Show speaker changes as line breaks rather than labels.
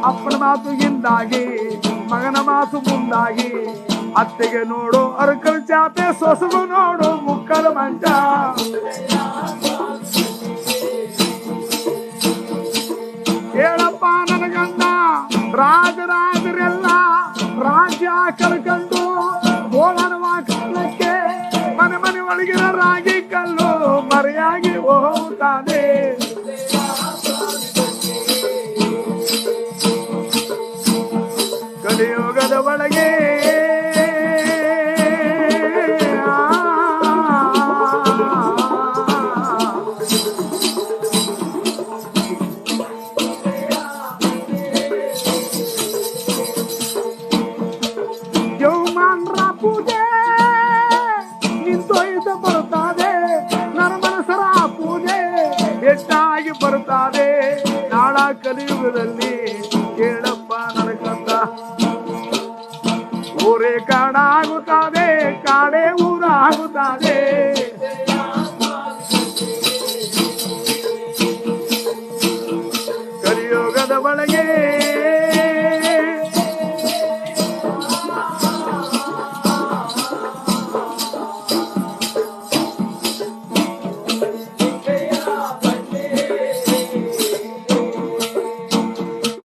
ಅಪ್ಪನ ಮಾತು ಹಿಂದಾಗಿ ಮಗನ ಮಾತು ಮುಂದಾಗಿ ಅತ್ತೆಗೆ ನೋಡು ಅರ್ಕಲ್ ಚಾಪೆ ಸೊಸಗು ನೋಡು ಮುಕ್ಕಲ ಮಂಚ ಹೇಳಪ್ಪ ನನ್ನ ಗಂಡ ರಾಜರೆಲ್ಲ ರಾಜ್ಯ ಕಳ್ಕೊಂಡು ಗೋಳನ ಕಾಲಕ್ಕೆ ಮನೆ ಮನೆ ಒಳಗಿನ ರಾಗಿ ಕಲ್ಲು ಮರೆಯಾಗಿ ಹೋಗುತ್ತಾನೆ ಕಲಿಯುಗದ ಒಳಗೆ ಜೌಮಾನ್ರ ಪೂಜೆ ನಿಂತೊಯ್ದು ಬರುತ್ತದೆ ನನ್ನ ಮನಸರ ಪೂಜೆ ಹೆಚ್ಚಾಗಿ ಬರುತ್ತದೆ ನಾಳ ಕಲಿಯುಗದಲ್ಲಿ ಕೇಳಪ್ಪ ನನಗಂತ ಊರೇ ಕಾಡಾಗುತ್ತದೆ ಕಾಡೇ ಊರಾಗುತ್ತದೆ ಕಲಿಯುಗದ ಒಳಗೆ